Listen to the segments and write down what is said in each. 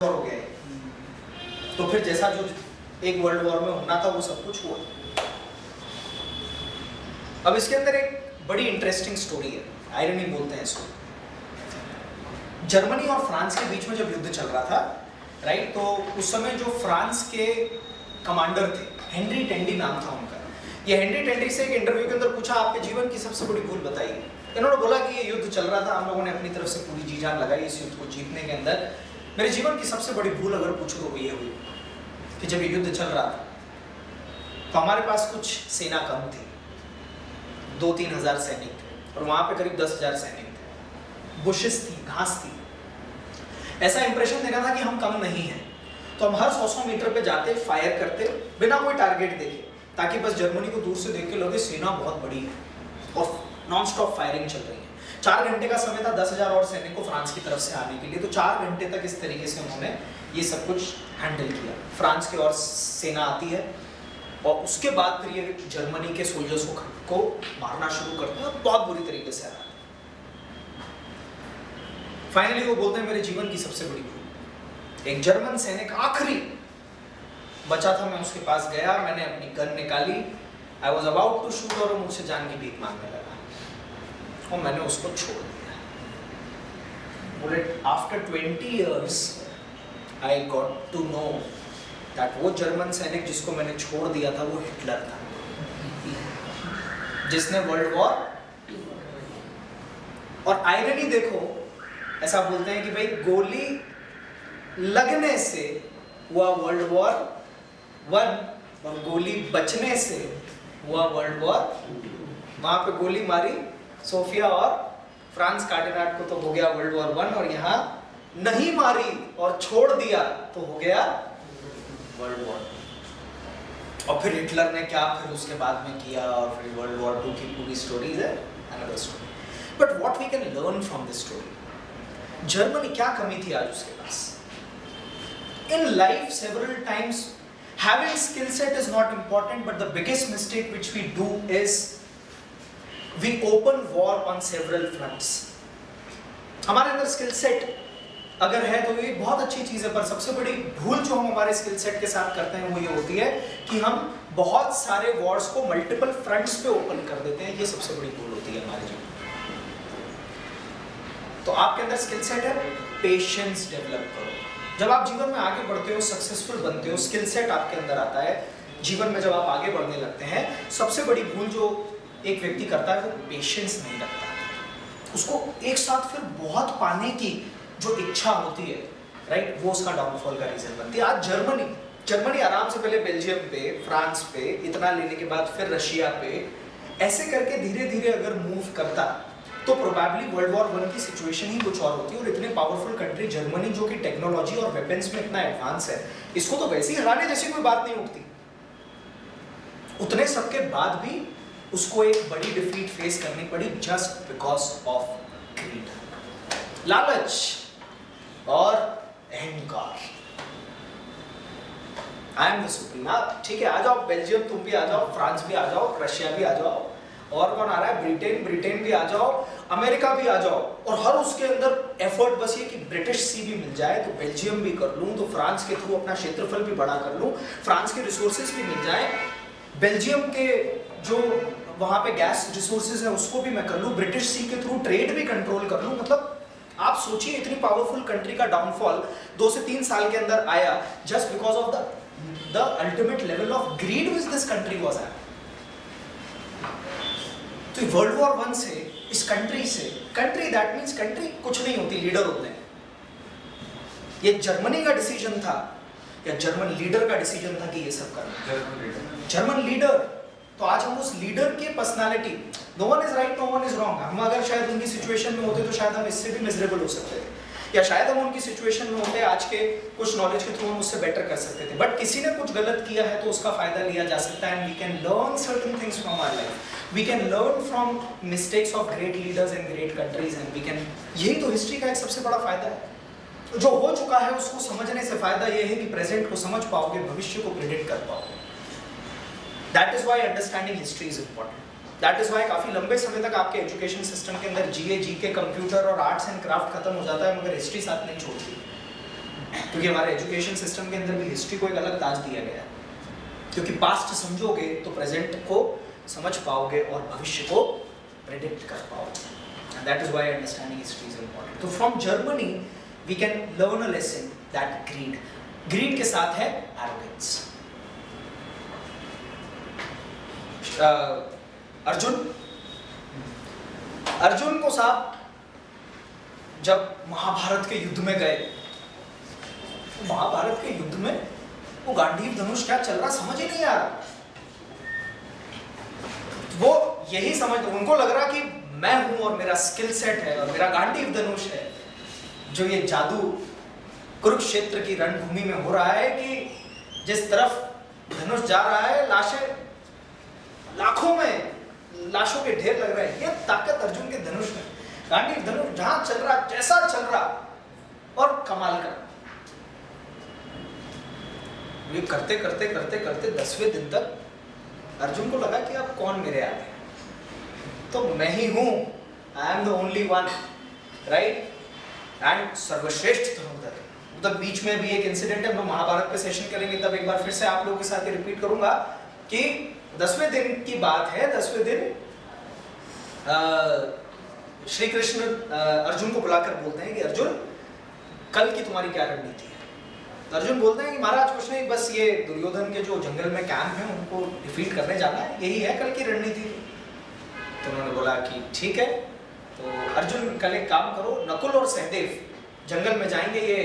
हो गया है। तो फिर जैसा जो एक वर्ल्ड वॉर में होना था वो सब कुछ हुआ। अब इसके अंदर एक बड़ी इंटरेस्टिंग स्टोरी है, आयरनी बोलते हैं इसको। जर्मनी और फ्रांस के बीच में जब युद्ध चल रहा था, राइट, तो उस समय जो फ्रांस के कमांडर थे, हेनरी टेंडी नाम था उनका। ये हेनरी टेंडी से एक इंटरव्यू के अंदर पूछा, आपके जीवन की सबसे बड़ी भूल बताइए। इन्होंने बोला कि ये युद्ध चल रहा था, हम लोगों ने अपनी तरफ से पूरी जी जान लगाई इस युद्ध को जीतने के अंदर। मेरे जीवन की सबसे बड़ी भूल अगर पूछो तो वो ये हुई कि जब ये युद्ध चल रहा था तो हमारे पास कुछ सेना कम थी, 2-3 हज़ार सैनिक थे और वहां पे करीब 10,000 सैनिक थे। बुशेस थी, घास थी। ऐसा इंप्रेशन देना था कि हम कम नहीं हैं, तो हम हर 100-100 मीटर पे जाते, फायर करते बिना कोई टारगेट देखे, ताकि बस जर्मनी को दूर से देख के लगे सेना बहुत बड़ी है और नॉन स्टॉप फायरिंग चल रही है। 4 घंटे का समय था 10,000 और सैनिक को फ्रांस की तरफ से आने के लिए, तो 4 घंटे तक इस तरीके से उन्होंने ये सब कुछ हैंडल किया। फ्रांस की ओर सेना आती है और उसके बाद फिर ये जर्मनी के सोल्जर्स को मारना शुरू करते हैं, बहुत बुरी तरीके से हराते हैं। फाइनली वो बोलते हैं मेरे जीवन की सबसे बड़ी भूल। एक जर्मन सैनिक आखिरी बचा था, मैं उसके पास गया, मैंने अपनी गन निकाली, I was about to shoot, और वो मुझसे जान की भीख मांगने लगा और मैंने उसको छोड़ दिया। बोले after 20 years I got to know that वो जर्मन सैनिक जिसको मैंने छोड़ दिया था वो हिटलर था, जिसने वर्ल्ड वॉर। और आयरनी देखो, ऐसा बोलते हैं कि भाई गोली लगने से हुआ वर्ल्ड वॉर 1 और गोली बचने से हुआ वर्ल्ड वॉर। वहां पे गोली मारी सोफिया और फ्रांस कार्डिनाट को तो हो गया वर्ल्ड वॉर 1, और यहाँ नहीं मारी और छोड़ दिया तो हो गया वर्ल्ड वॉर। और फिर हिटलर ने क्या फिर उसके बाद में किया, और फिर वर्ल्ड वॉर 2 की पूरी स्टोरी है another story. But what we can learn from this story, Germany क्या कमी थी आज उसके पास। In life several times having skill set is not important, but the biggest mistake which we do is we open war on several fronts. हमारे अंदर skill set अगर है तो ये बहुत अच्छी चीज है, पर सबसे बड़ी भूल जो हम हमारे स्किल सेट के साथ करते हैं वो ये होती है कि हम बहुत सारे वॉर्स को मल्टीपल फ्रंट्स पे ओपन कर देते हैं। ये सबसे बड़ी भूल होती है हमारे जीवन में। तो आपके अंदर स्किल सेट है, पेशेंस डेवलप करो। जब आप जीवन में आगे बढ़ते हो, सक्सेसफुल बनते हो, स्किल सेट आपके अंदर आता है। जीवन में जब आप आगे बढ़ने लगते हैं, सबसे बड़ी भूल जो एक व्यक्ति करता है वो पेशेंस नहीं रखता। उसको एक साथ फिर बहुत पाने की जो इच्छा होती है, राइट, वो उसका डाउनफॉल का रीजन बनती है। आज जर्मनी आराम से पहले बेल्जियम पे, फ्रांस पे, इतना लेने के बाद फिर रशिया पे, ऐसे करके धीरे धीरे अगर मूव करता तो प्रोबेबली वर्ल्ड वॉर 1 की सिचुएशन ही कुछ और होती है। और इतने पावरफुल कंट्री जर्मनी जो कि टेक्नोलॉजी और वेपन्स में इतना एडवांस है, इसको तो वैसे ही हराने जैसी कोई बात नहीं उठती। उतने सबके बाद भी उसको एक बड़ी डिफीट फेस करनी पड़ी जस्ट बिकॉज ऑफ ग्रीड, लालच और अहंकार। I am the supreme. ठीक है, आ जाओ बेल्जियम, तुम भी आ जाओ, फ्रांस भी आ जाओ, रशिया भी आ जाओ, और कौन आ रहा है, ब्रिटेन भी आ जाओ, अमेरिका भी आ जाओ, और हर उसके अंदर एफर्ट बस ये कि ब्रिटिश सी भी मिल जाए तो बेल्जियम भी कर लूं, तो फ्रांस के थ्रू अपना क्षेत्रफल भी बड़ा कर लूं, फ्रांस के रिसोर्सेज भी मिल जाए, बेल्जियम के जो वहां पे गैस रिसोर्सेज है उसको भी मैं कर लूं, ब्रिटिश सी के थ्रू ट्रेड भी कंट्रोल कर लूं। मतलब आप सोचिए, इतनी पावरफुल कंट्री का डाउनफॉल 2 से 3 साल के अंदर आया just because of the ultimate level of greed which this country was at. तो वर्ल्ड वॉर 1 से इस कंट्री से, कंट्री दैट मींस कंट्री कुछ नहीं होती, लीडर होते हैं। ये जर्मनी का डिसीजन था या जर्मन लीडर का डिसीजन था कि ये सब करना, जर्मन लीडर। तो आज हम उस लीडर के personality, no one is right, no one is wrong. हम अगर शायद उनकी सिचुएशन में होते तो शायद हम इससे भी मिजरेबल हो सकते थे, या शायद हम उनकी सिचुएशन में होते आज के कुछ नॉलेज के थ्रू हम उससे बेटर कर सकते थे। बट किसी ने कुछ गलत किया है तो उसका फायदा लिया जा सकता है, and we can learn certain things from our life, we can learn from mistakes of great leaders and great countries, and we can, यही तो हिस्ट्री का एक सबसे बड़ा फायदा है। तो जो हो चुका है उसको समझने से फायदा ये है कि प्रेजेंट को समझ पाओगे, भविष्य को प्रेडिक्ट कर पाओगे। That is why understanding history is important. That is why काफी लंबे समय तक आपके एजुकेशन सिस्टम के अंदर जीए, जीके, कंप्यूटर और आर्ट्स एंड क्राफ्ट खत्म हो जाता है, मगर हिस्ट्री साथ नहीं छोड़ती। क्योंकि हमारे एजुकेशन सिस्टम के अंदर भी हिस्ट्री को एक अलग ताज दिया गया है, क्योंकि पास्ट समझोगे तो प्रेजेंट को समझ पाओगे और भविष्य को प्रेडिक्ट कर पाओगे। And that is why understanding history is important. तो from Germany we can learn a lesson that greed के साथ है arrogance. अर्जुन को साहब जब महाभारत के युद्ध में गए, महाभारत के युद्ध में वो गांडीव धनुष क्या चल रहा समझ ही नहीं आ रहा। वो यही समझ, उनको लग रहा कि मैं हूं और मेरा स्किल सेट है और मेरा गांडीव धनुष है, जो ये जादू कुरुक्षेत्र की रणभूमि में हो रहा है कि जिस तरफ धनुष जा रहा है लाशें लाखों में लाशों के ढेर लग रहे हैं, ये ताकत अर्जुन के धनुष में, गांडीव धनुष जहां चल रहा जैसा चल रहा और कमाल का। ये करते करते करते करते 10वें दिन तक अर्जुन को लगा कि अब कौन मेरे आगे, तो मैं ही हूं, I am the only one, right, and सर्वश्रेष्ठ धनुर्धर। मतलब बीच में भी एक इंसिडेंट है, हम महाभारत पे सेशन करेंगे तब एक बार फिर से आप लोगों के साथ रिपीट करूंगा कि 10वें दिन की बात है। 10वें दिन श्री कृष्ण अर्जुन को बुलाकर बोलते हैं कि अर्जुन कल की तुम्हारी क्या रणनीति है। तो अर्जुन बोलते हैं कि महाराज कुछ नहीं, बस ये दुर्योधन के जो जंगल में कैंप है उनको डिफीट करने जाना है, यही है कल की रणनीति। तो उन्होंने बोला कि ठीक है। तो अर्जुन कल एक काम करो, नकुल और सहदेव जंगल में जाएंगे ये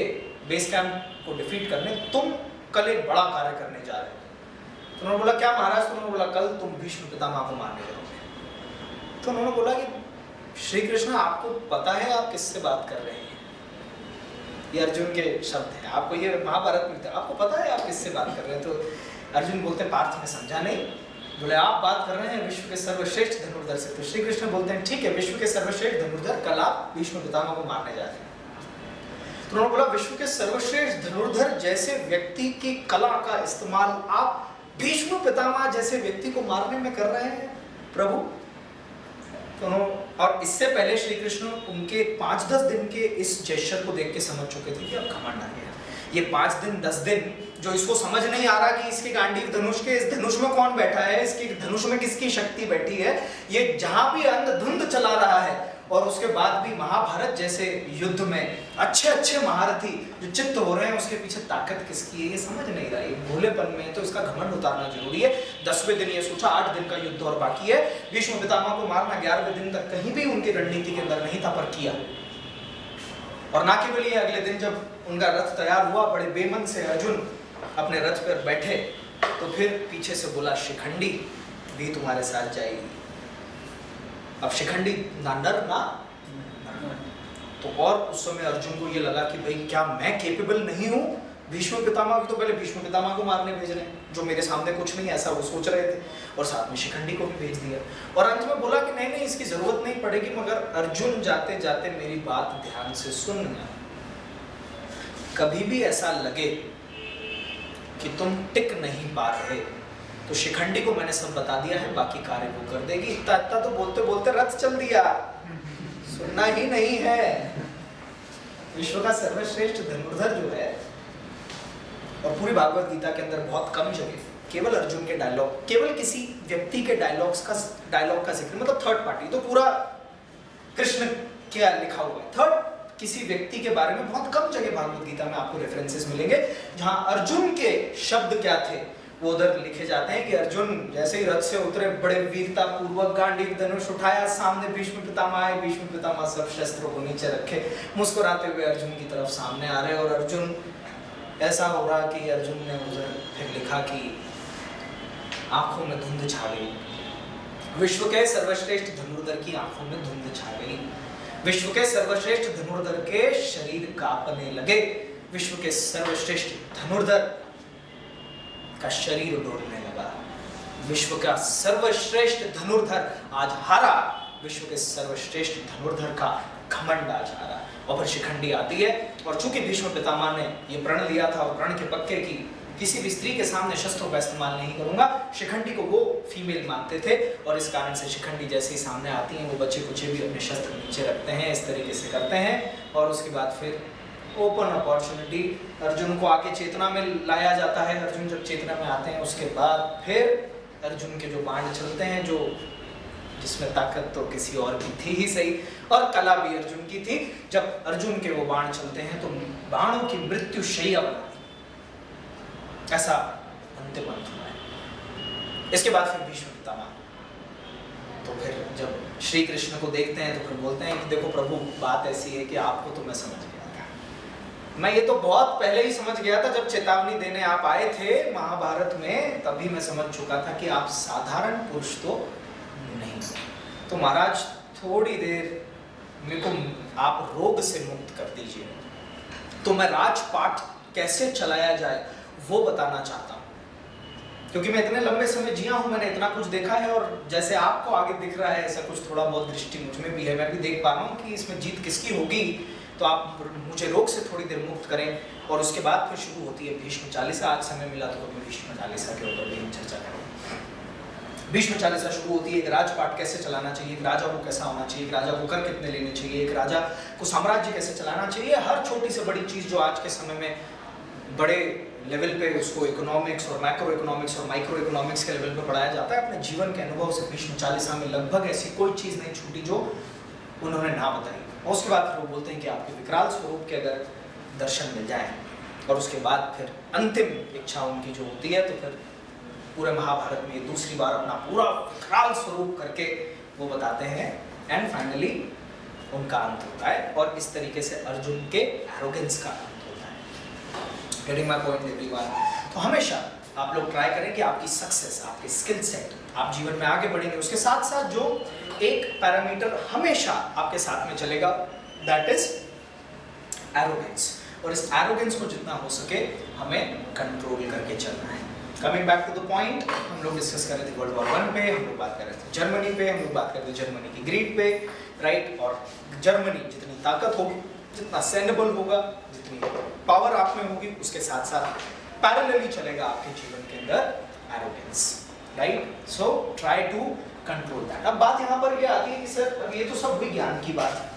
बेस कैंप को डिफीट करने, तुम कल एक बड़ा कार्य करने जा रहे हो। तो उन्होंने बोला क्या महाराज? तो उन्होंने बोला कल तुम भीष्म पितामह को मारने जाओगे। तो उन्होंने बोला कि श्री कृष्ण आपको पता है आप किससे बात कर रहे हैं? ये अर्जुन के शब्द हैं, आपको ये महाभारत में आपको पता है आप किससे बात कर रहे हैं? तो अर्जुन बोलते हैं पार्थ ने समझा नहीं। बोले आप बात कर रहे हैं विश्व के सर्वश्रेष्ठ धनुर्धर से। तो श्री कृष्ण बोलते हैं ठीक है, विश्व के सर्वश्रेष्ठ धनुर्धर कल आप भीष्म पितामह को मारने जा रहे हैं। तो उन्होंने बोला विश्व के सर्वश्रेष्ठ धनुर्धर जैसे व्यक्ति की कला का इस्तेमाल आप भीष्म पितामह जैसे व्यक्ति को मारने में कर रहे हैं प्रभु। तो और इससे पहले श्री कृष्ण उनके 5-10 दिन के इस जेस्चर को देख के समझ चुके थे कि अब घमंड आ गया। ये 5 दिन 10 दिन जो इसको समझ नहीं आ रहा कि इसके गांडीव धनुष के इस धनुष में कौन बैठा है, इसके धनुष में किसकी शक्ति बैठी है, ये जहां भी अंधधुंध चला रहा है। और उसके बाद भी महाभारत जैसे युद्ध में अच्छे अच्छे महारथी जो चित्त हो रहे हैं, उसके पीछे ताकत किसकी है ये समझ नहीं रहा। ये भोलेपन में तो इसका घमंड उतारना जरूरी है। 10वें दिन ये सोचा 8 दिन का युद्ध और बाकी है, भीष्म पितामह को मारना 11वें दिन तक कहीं भी उनकी रणनीति के अंदर नहीं था, पर किया। और ना केवल ये, अगले दिन जब उनका रथ तैयार हुआ, बड़े बेमन से अर्जुन अपने रथ पर बैठे, तो फिर पीछे से बोला शिखंडी भी तुम्हारे साथ जाएगी। अब शिखंडी ना नर ना, तो और उस समय अर्जुन को ये लगा कि भाई क्या मैं केपेबल नहीं हूँ? भीष्म पितामह भी तो पहले भीष्म पितामह को मारने भेज रहे हैं, जो मेरे सामने कुछ नहीं, ऐसा वो सोच रहे थे, और साथ में शिखंडी को भी भेज दिया। और अंत में बोला कि नहीं नहीं इसकी जरूरत नहीं पड़ेगी, मगर अर्जुन जाते जाते मेरी बात ध्यान से सुनना, कभी भी ऐसा लगे कि तुम टिक नहीं पा रहे तो शिखंडी को मैंने सब बता दिया है, बाकी कार्य वो कर देगी। इतना इतना तो बोलते बोलते रथ चल दिया, सुनना ही नहीं है। विश्व का सर्वश्रेष्ठ धनुर्धर जो है, और पूरी भागवत गीता के अंदर बहुत कम जगह केवल अर्जुन के डायलॉग, केवल किसी व्यक्ति के डायलॉग का जिक्र, मतलब थर्ड पार्टी, तो पूरा कृष्ण क्या लिखा हुआ है, थर्ड किसी व्यक्ति के बारे में बहुत कम जगह भागवत गीता में आपको रेफरेंसेस मिलेंगे जहां अर्जुन के शब्द क्या थे वो उधर लिखे जाते हैं कि अर्जुन जैसे ही रथ से उतरे, बड़े वीरता पूर्वक गांडीव धनुष उठाया, सामने भीष्म पितामह आए, भीष्म पितामह सब शस्त्रों को नीचे रखे, मुस्कुराते हुए अर्जुन की तरफ सामने आ रहे, और अर्जुन ऐसा हो रहा कि अर्जुन ने उधर फिर लिखा कि आंखों में धुंध छा गई, विश्व के सर्वश्रेष्ठ धनुर्धर की आंखों में धुंध छा गई, विश्व के सर्वश्रेष्ठ धनुर्धर के शरीर कांपने लगे, विश्व के सर्वश्रेष्ठ धनुर्धर का शरीर डोलने लगा, विश्व का सर्वश्रेष्ठ धनुर्धर आज हारा, विश्व के सर्वश्रेष्ठ धनुर्धर का घमंड आज हारा। और फिर शिखंडी आती है, और चूंकि भीष्म पितामह ने ये प्रण लिया था, और प्रण के पक्के की किसी भी स्त्री के सामने शस्त्रों का इस्तेमाल नहीं करूंगा, शिखंडी को वो फीमेल मानते थे, और इस कारण से शिखंडी जैसे ही सामने आती हैं वो बच्चे कुचे भी अपने शस्त्र नीचे रखते हैं, इस तरीके से करते हैं, और उसके बाद फिर ओपन अपॉर्चुनिटी। अर्जुन को आके चेतना में लाया जाता है। अर्जुन जब चेतना में आते हैं उसके बाद फिर अर्जुन के जो बाण चलते हैं, जो जिसमें ताकत तो किसी और की थी ही सही, और कला भी अर्जुन की थी। जब अर्जुन के वो बाण चलते हैं तो बाणों की मृत्युशैया बनाती, ऐसा अंतिम अंत हुआ है। इसके बाद फिर भीष्म पितामह, तो फिर जब श्री कृष्ण को देखते हैं तो फिर बोलते हैं कि देखो प्रभु, बात ऐसी है कि आपको तो मैं समझ गया था, मैं ये तो बहुत पहले ही समझ गया था, जब चेतावनी देने आप आए थे महाभारत में, तभी मैं समझ चुका था कि आप साधारण पुरुष तो नहीं। तो महाराज थोड़ी देर मेरे को आप रोग से मुक्त कर दीजिए, तो मैं राजपाट कैसे चलाया जाए वो बताना चाहता हूँ, क्योंकि मैं इतने लंबे समय जिया हूँ, मैंने इतना कुछ देखा है, और जैसे आपको आगे दिख रहा है ऐसा कुछ थोड़ा बहुत दृष्टि मुझ में भी है, मैं भी देख पा रहा हूँ कि इसमें जीत किसकी होगी। तो आप मुझे रोग से थोड़ी देर मुक्त करें, और उसके बाद फिर शुरू होती है भीष्म चालीसा। आज समय मिला तो कभी भीष्म चालीसा के ऊपर भी हम चर्चा करें। भीष्म चालीसा शुरू होती है, एक राजपाट कैसे चलाना चाहिए, एक राजा को कैसा होना चाहिए, एक राजा को कर कितने लेने चाहिए, एक राजा को साम्राज्य कैसे चलाना चाहिए। हर छोटी से बड़ी चीज जो आज के समय में बड़े लेवल पे उसको इकोनॉमिक्स और मैक्रो इकोनॉमिक्स और माइक्रो इकोनॉमिक्स के लेवल पे पढ़ाया जाता है, अपने जीवन के अनुभव से भीष्म चालीसा में लगभग ऐसी कोई चीज नहीं छूटी जो उन्होंने ना बताई। और उसके बाद फिर वो बोलते हैं कि आपके विकराल स्वरूप के अगर दर्शन मिल जाए, और उसके बाद फिर अंतिम इच्छा उनकी जो होती है, तो फिर पूरे महाभारत में दूसरी बार अपना पूरा विकराल स्वरूप करके वो बताते हैं, एंड फाइनली उनका अंत होता है। और इस तरीके से अर्जुन के एरोगेंस का अंत होता है। Getting my point everyone? तो हमेशा आप लोग ट्राई करें कि आपकी सक्सेस, आपके स्किल सेट, आप जीवन में आगे बढ़ेंगे, उसके साथ साथ जो एक पैरामीटर हमेशा आपके साथ में चलेगा, दैट इज एरोगेंस। और इस एरोगेंस को जितना हो सके हमें कंट्रोल करके चलना है। Coming back to the point, हम लोग डिस्कस कर रहे थे वर्ल्ड वॉर 1 पे, हम लोग बात कर रहे थे जर्मनी पे, हम लोग बात कर रहे थे जर्मनी की ग्रीड पे, राइट। और जर्मनी जितनी ताकत होगी, जितना सैंडेबल होगा, जितनी पावर आप में होगी, उसके साथ साथ पैरेलली चलेगा आपके जीवन के अंदर arrogance, right. So try to control that. अब बात यहाँ पर ये आती है कि सर ये तो सब विज्ञान की बात है,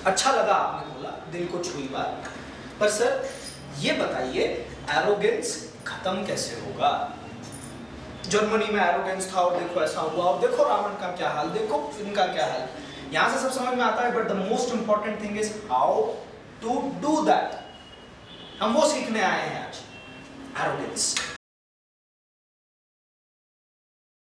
अच्छा लगा आपने बोला, दिल को छुई बात, पर सर ये बताइए एरोगेंस खत्म कैसे होगा? जर्मनी में एरोगेंस था और देखो ऐसा हुआ, और देखो रावण का क्या हाल, देखो इनका क्या हाल, यहाँ से सब समझ में आता है। But the most important thing is how to do that. हम वो सीखने आए हैं आज, एरोगेंस।